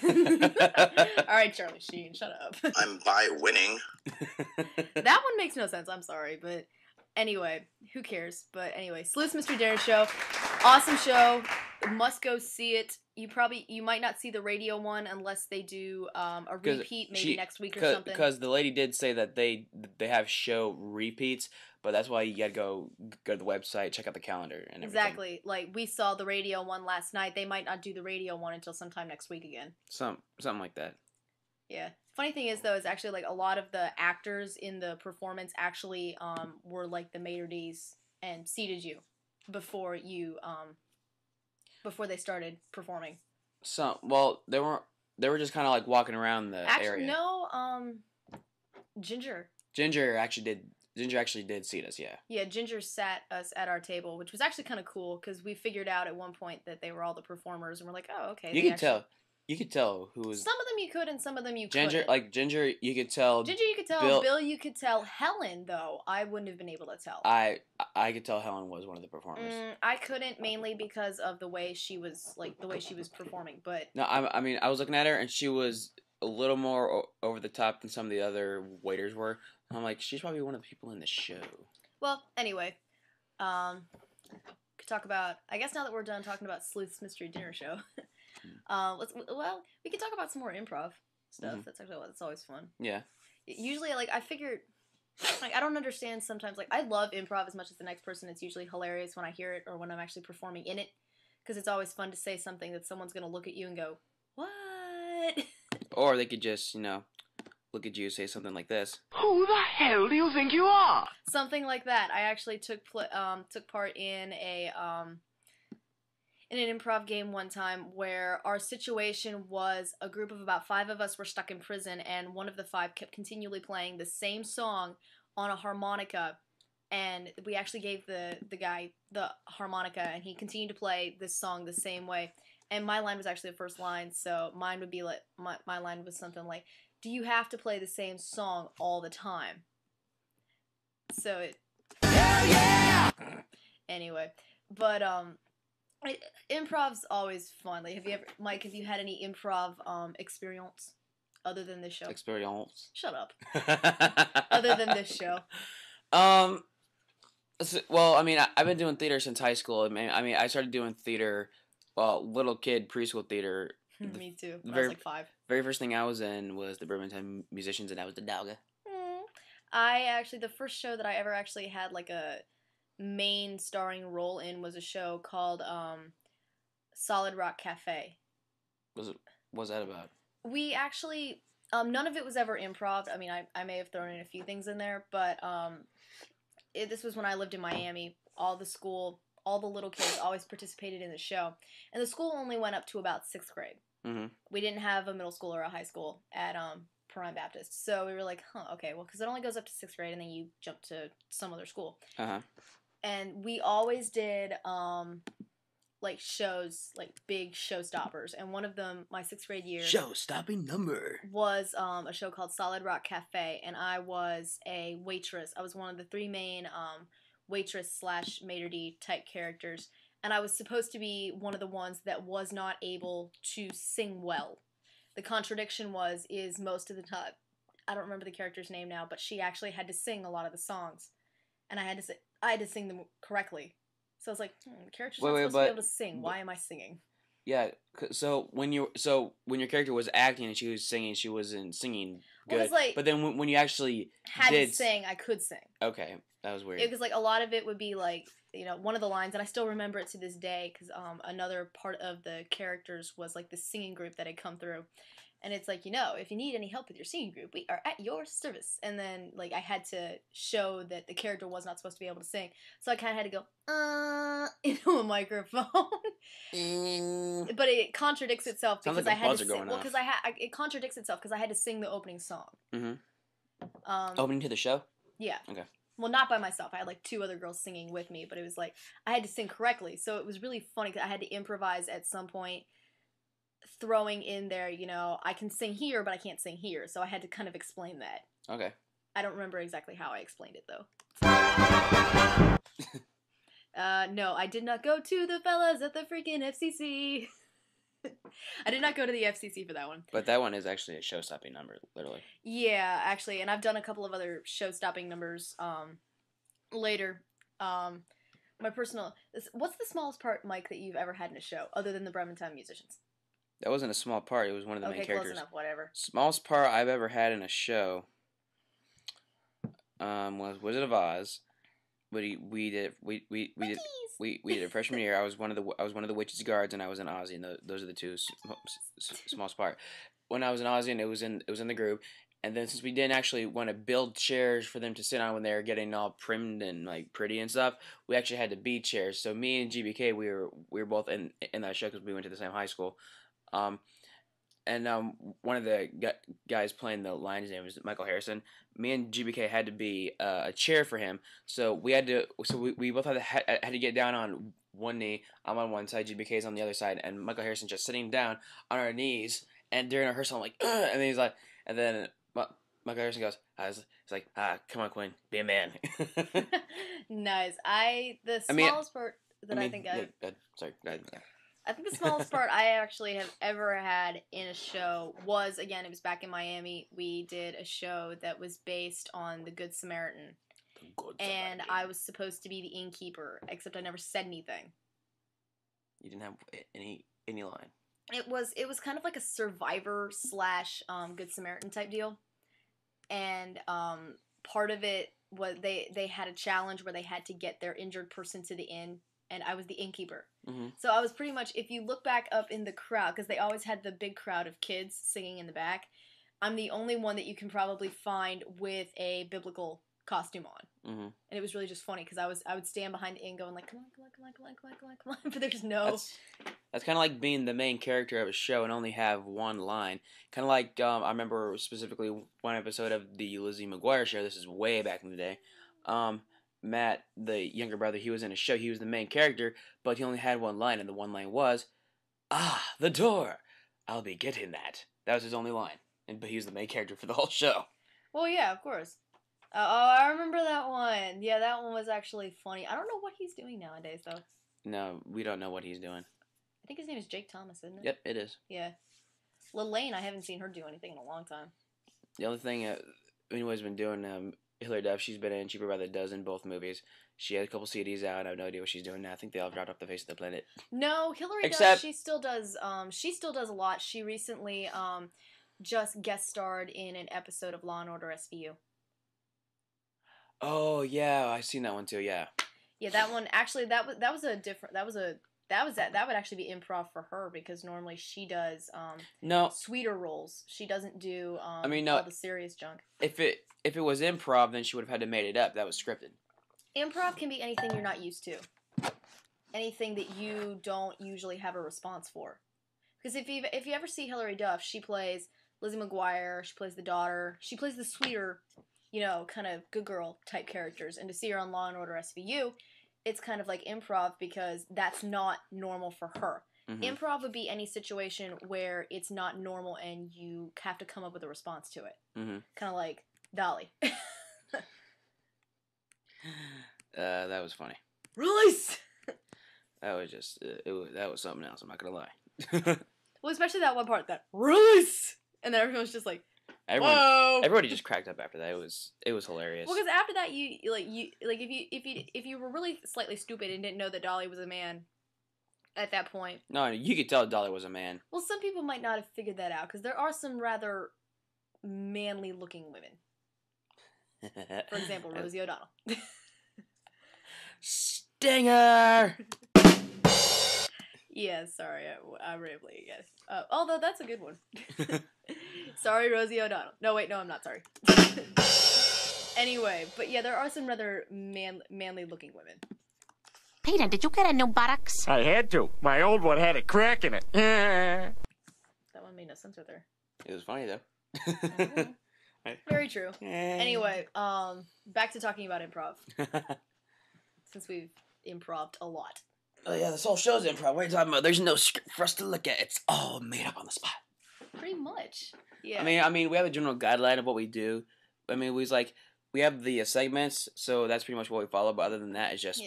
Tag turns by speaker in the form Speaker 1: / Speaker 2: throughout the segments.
Speaker 1: All right, Charlie Sheen, shut up.
Speaker 2: I'm by winning.
Speaker 1: That one makes no sense. I'm sorry, but anyway, who cares? But anyway, Sleuth's Mystery Dinner Show, awesome show. Must go see it. You might not see the radio one unless they do a repeat maybe next week or something.
Speaker 3: Because the lady did say that they have show repeats, but that's why you gotta go to the website, check out the calendar, and everything.
Speaker 1: Exactly. Like we saw the radio one last night. They might not do the radio one until sometime next week again.
Speaker 3: Something like that.
Speaker 1: Yeah. Funny thing is though, is actually like a lot of the actors in the performance actually were like the maitre d's and seated you before they started performing.
Speaker 3: Well, they were just kind of like walking around the area.
Speaker 1: No, Ginger.
Speaker 3: Ginger actually did seat us, yeah.
Speaker 1: Yeah, Ginger sat us at our table, which was actually kind of cool because we figured out at one point that they were all the performers, and we're like, oh, okay.
Speaker 3: You could tell who was.
Speaker 1: Some of them you could, and some of them you
Speaker 3: couldn't. Ginger, you could tell.
Speaker 1: Ginger, you could tell. Bill, you could tell. Helen, though, I wouldn't have been able to tell.
Speaker 3: I could tell Helen was one of the performers.
Speaker 1: I couldn't, mainly because of the way she was performing. But
Speaker 3: no, I mean, I was looking at her, and she was a little more over the top than some of the other waiters were. I'm like, she's probably one of the people in the show.
Speaker 1: Well, anyway, could talk about. I guess now that we're done talking about Sleuth's Mystery Dinner Show. We could talk about some more improv stuff. Mm-hmm. That's always fun.
Speaker 3: Yeah.
Speaker 1: Usually, like, I figured, like, I don't understand sometimes, like, I love improv as much as the next person. It's usually hilarious when I hear it or when I'm actually performing in it, because it's always fun to say something that someone's going to look at you and go, what?
Speaker 3: Or they could just, look at you and say something like this.
Speaker 4: Who the hell do you think you are?
Speaker 1: Something like that. I actually took part in an improv game one time where our situation was a group of about 5 of us were stuck in prison, and one of the 5 kept continually playing the same song on a harmonica, and we actually gave the guy the harmonica, and he continued to play this song the same way, and my line was actually the first line, so mine would be like, my line was something like, do you have to play the same song all the time? So it... Hell yeah! Anyway, but, improv's always fun. Like, Mike, have you had any improv experience other than this show?
Speaker 3: Experience?
Speaker 1: Shut up. Other than this show.
Speaker 3: Well, I mean, I've been doing theater since high school. I mean, I started doing theater, little kid preschool theater.
Speaker 1: Me too. When I was like 5.
Speaker 3: Very first thing I was in was the Birmingham Musicians, and I was the Dogga.
Speaker 1: The first show that I ever actually had like a main starring role in was a show called Solid Rock Cafe.
Speaker 3: What's that about? We
Speaker 1: actually none of it was ever improv. I mean, I may have thrown in a few things in there, but this was when I lived in Miami. All the little kids always participated in the show, and the school only went up to about 6th grade.
Speaker 3: Mm-hmm.
Speaker 1: We didn't have a middle school or a high school at Perrine Baptist, so we were like, okay, well, because it only goes up to 6th grade, and then you jump to some other school.
Speaker 3: Uh-huh.
Speaker 1: And we always did, like, shows, like, big showstoppers. And one of them, my 6th grade year...
Speaker 3: Show-stopping number.
Speaker 1: ...was a show called Solid Rock Cafe. And I was a waitress. I was one of the 3 main waitress/maitre d' type characters. And I was supposed to be one of the ones that was not able to sing well. The contradiction is most of the time... I don't remember the character's name now, but she actually had to sing a lot of the songs. And I had to sing them correctly. So I was like, the character's not supposed to be able to sing. Why am I singing?
Speaker 3: Yeah, so when your character was acting and she was singing, she wasn't singing good.
Speaker 1: Well, like,
Speaker 3: but then when you actually
Speaker 1: had to sing, I could sing.
Speaker 3: Okay, that was weird.
Speaker 1: Because like a lot of it would be like, one of the lines, and I still remember it to this day, because another part of the characters was like the singing group that had come through. And it's like, if you need any help with your singing group, we are at your service. And then, like, I had to show that the character was not supposed to be able to sing. So I kind of had to go, into a microphone. But it contradicts itself because
Speaker 3: like
Speaker 1: I had to sing.
Speaker 3: Well,
Speaker 1: because it contradicts itself because I had to sing the opening song.
Speaker 3: Mm-hmm. Opening to the show?
Speaker 1: Yeah.
Speaker 3: Okay.
Speaker 1: Well, not by myself. I had, like, 2 other girls singing with me. But it was, like, I had to sing correctly. So it was really funny because I had to improvise at some point. Throwing in there, I can sing here, but I can't sing here. So I had to kind of explain that.
Speaker 3: Okay.
Speaker 1: I don't remember exactly how I explained it, though. No, I did not go to the fellas at the freaking FCC. I did not go to the FCC for that one.
Speaker 3: But that one is actually a show-stopping number, literally.
Speaker 1: Yeah, actually, and I've done a couple of other show-stopping numbers later. My personal... What's the smallest part, Mike, that you've ever had in a show, other than the Bremen Time Musicians?
Speaker 3: That wasn't a small part. It was one of the main characters.
Speaker 1: Okay, close enough, whatever.
Speaker 3: Smallest part I've ever had in a show was Wizard of Oz. But we did it freshman year. I was one of the witch's guards, and I was an Ozzy, and those are the two smallest part. When I was an Ozzy, and it was in the group, and then since we didn't actually want to build chairs for them to sit on when they were getting all primed and like pretty and stuff, we actually had to be chairs. So me and GBK, we were both in that show because we went to the same high school. And one of the guys playing the line, his name was Michael Harrison. Me and GBK had to be a chair for him, so we had to. So we both had to get down on one knee. I'm on one side, GBK's on the other side, and Michael Harrison just sitting down on our knees. And during rehearsal, I'm like, ugh! And then he's like, and then Michael Harrison goes, he's like, come on, Quinn, be a man.
Speaker 1: Nice. The smallest part that I think
Speaker 3: sorry, go ahead.
Speaker 1: I think the smallest part I actually have ever had in a show was, again, it was back in Miami. We did a show that was based on The Good Samaritan. And I was supposed to be the innkeeper, except I never said anything.
Speaker 3: You didn't have any line.
Speaker 1: It was kind of like a Survivor / Good Samaritan type deal. And part of it was they had a challenge where they had to get their injured person to the inn. And I was the innkeeper.
Speaker 3: Mm-hmm.
Speaker 1: So I was pretty much, if you look back up in the crowd, because they always had the big crowd of kids singing in the back, I'm the only one that you can probably find with a biblical costume on.
Speaker 3: Mm-hmm.
Speaker 1: And it was really just funny, because I would stand behind the inn going like, come on, but there's no...
Speaker 3: That's kind of like being the main character of a show and only have one line. Kind of like, I remember specifically one episode of the Lizzie McGuire show, this is way back in the day, Matt, the younger brother, he was in a show. He was the main character, but he only had one line, and the one line was, the door. I'll be getting that. That was his only line. But he was the main character for the whole show.
Speaker 1: Well, yeah, of course. I remember that one. Yeah, that one was actually funny. I don't know what he's doing nowadays, though.
Speaker 3: No, we don't know what he's doing.
Speaker 1: I think his name is Jake Thomas, isn't it?
Speaker 3: Yep, it is.
Speaker 1: Yeah. Lelaine, I haven't seen her do anything in a long time.
Speaker 3: The only thing anyone's been doing, Hilary Duff, she's been in Cheaper by the Dozen, both movies. She had a couple CDs out. I have no idea what she's doing now. I think they all dropped off the face of the planet.
Speaker 1: No, Hilary Duff, she still does a lot. She recently just guest starred in an episode of Law and Order SVU.
Speaker 3: Oh yeah, I've seen that one too. Yeah. Yeah,
Speaker 1: that one actually that would actually be improv for her, because normally she does sweeter roles. She doesn't do all the serious junk.
Speaker 3: If it was improv, then she would have had to made it up. That was scripted.
Speaker 1: Improv can be anything you're not used to. Anything that you don't usually have a response for. Because if you ever see Hilary Duff, she plays Lizzie McGuire, she plays the daughter, she plays the sweeter, kind of good girl type characters. And to see her on Law and Order SVU, it's kind of like improv, because that's not normal for her. Mm-hmm. Improv would be any situation where it's not normal and you have to come up with a response to it.
Speaker 3: Mm-hmm.
Speaker 1: Kind of like Dolly.
Speaker 3: That was funny.
Speaker 1: Release!
Speaker 3: That was just, that was something else, I'm not gonna lie.
Speaker 1: Well, especially that one part, that release! And then everyone was just like, whoa!
Speaker 3: Everybody just cracked up after that. It was hilarious.
Speaker 1: Well, because after that, if you were really slightly stupid and didn't know that Dolly was a man at that point.
Speaker 3: No, you could tell Dolly was a man.
Speaker 1: Well, some people might not have figured that out, because there are some rather manly-looking women. For example, Rosie O'Donnell.
Speaker 3: Stinger!
Speaker 1: Yeah, sorry, I'm rambling again. Although, that's a good one. Sorry, Rosie O'Donnell. No, wait, no, I'm not sorry. Anyway, but yeah, there are some rather manly-looking women.
Speaker 2: Peter, did you get a new buttocks?
Speaker 4: I had to. My old one had a crack in it.
Speaker 1: That one made no sense with her.
Speaker 3: It was funny, though.
Speaker 1: Very true. Anyway, back to talking about improv. Since we've improv'd a lot.
Speaker 3: Oh yeah, this whole show's improv. What are you talking about? There's no script for us to look at. It's all made up on the spot.
Speaker 1: Pretty much. Yeah.
Speaker 3: I mean, we have a general guideline of what we do. I mean, we have the segments, so that's pretty much what we follow. But other than that, it's just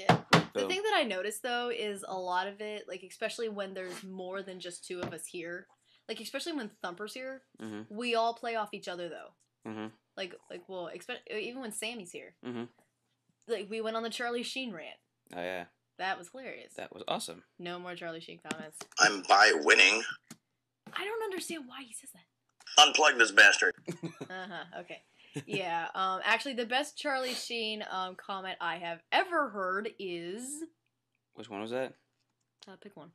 Speaker 1: The
Speaker 3: Boom.
Speaker 1: thing that I noticed though is a lot of it, like especially when there's more than just two of us here, like especially when Thumper's here,
Speaker 3: Mhm.
Speaker 1: we all play off each other though.
Speaker 3: Mhm.
Speaker 1: Well, even when Sammy's here,
Speaker 3: Mhm.
Speaker 1: like we went on the Charlie Sheen rant.
Speaker 3: Oh yeah,
Speaker 1: That was hilarious.
Speaker 3: that was awesome.
Speaker 1: No more Charlie Sheen comments.
Speaker 5: I'm by winning.
Speaker 1: I don't understand why he says that.
Speaker 5: Unplug this bastard.
Speaker 1: Okay. Yeah. Actually, the best Charlie Sheen comment I have ever heard is.
Speaker 3: Which one was that?
Speaker 1: Pick one.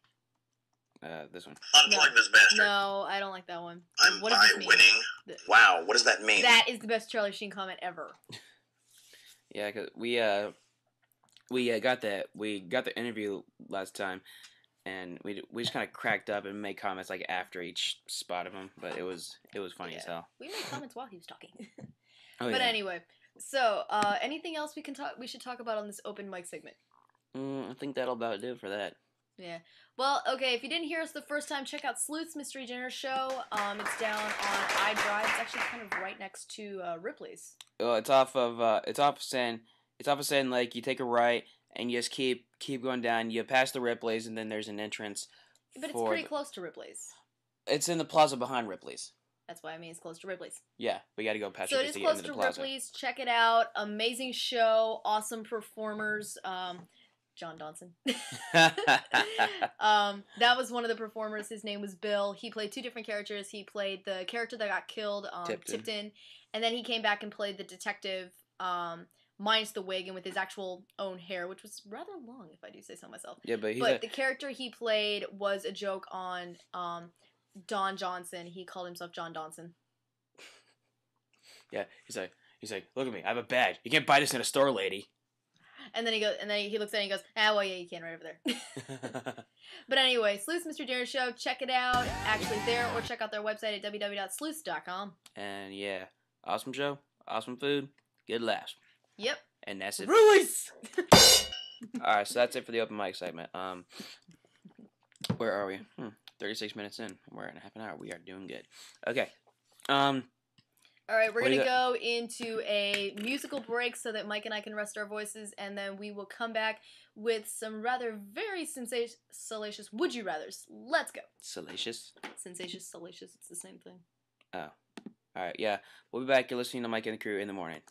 Speaker 3: This one.
Speaker 5: Unplug this bastard.
Speaker 1: No, I don't like that one.
Speaker 5: I'm
Speaker 1: What does
Speaker 5: by
Speaker 1: this mean?
Speaker 5: winning. Wow, what does that mean?
Speaker 1: That is the best Charlie Sheen comment ever.
Speaker 3: Yeah, cause we got the interview last time, and we just kind of cracked up and made comments like after each spot of him, but it was funny as
Speaker 1: Yeah.
Speaker 3: hell.
Speaker 1: We made comments while he was talking.
Speaker 3: Oh,
Speaker 1: But
Speaker 3: yeah.
Speaker 1: anyway, so anything else we should talk about on this open mic segment?
Speaker 3: I think that'll about do it for that.
Speaker 1: Yeah. Well, okay, if you didn't hear us the first time, check out Sleuth's Mystery Dinner Show. It's down on iDrive. It's actually kind of right next to Ripley's.
Speaker 3: It's off of Sand Lake. You take a right and you just keep going down. You pass the Ripley's and then there's an entrance.
Speaker 1: But it's pretty close to Ripley's.
Speaker 3: It's in the plaza behind Ripley's.
Speaker 1: That's why I mean it's close to Ripley's.
Speaker 3: Yeah, we got to go past
Speaker 1: So it
Speaker 3: Ripley's
Speaker 1: is
Speaker 3: to get
Speaker 1: close
Speaker 3: into
Speaker 1: to
Speaker 3: the plaza.
Speaker 1: Ripley's. Check it out. Amazing show. Awesome performers. John Donson. That was one of the performers. His name was Bill. He played two different characters. He played the character that got killed, Tipton, and then he came back and played the detective, minus the wig and with his actual own hair, which was rather long, if I do say so myself.
Speaker 3: Yeah, but
Speaker 1: the character he played was a joke on Don Johnson. He called himself John Donson.
Speaker 3: Yeah, he's like, look at me, I have a badge. You can't buy this in a store, lady.
Speaker 1: And then he looks at it and he goes, well, yeah, you can right over there. But anyway, Sleuth's Mystery Dinner Show, check it out, actually there, or check out their website at www.sleuths.com.
Speaker 3: And yeah, awesome show, awesome food, good laughs.
Speaker 1: Yep.
Speaker 3: And that's it.
Speaker 1: Release!
Speaker 3: Alright, so that's it for the open mic segment. Where are we? 36 minutes in. We're in half an hour. We are doing good. Okay.
Speaker 1: Alright, we're
Speaker 3: What do
Speaker 1: going to
Speaker 3: you
Speaker 1: go into a musical break so that Mike and I can rest our voices, and then we will come back with some rather very salacious Would You Rathers. Let's go.
Speaker 3: Salacious.
Speaker 1: Sensacious, salacious, it's the same thing.
Speaker 3: Oh. Alright, yeah. We'll be back. You're listening to Mike and the Crew in the morning.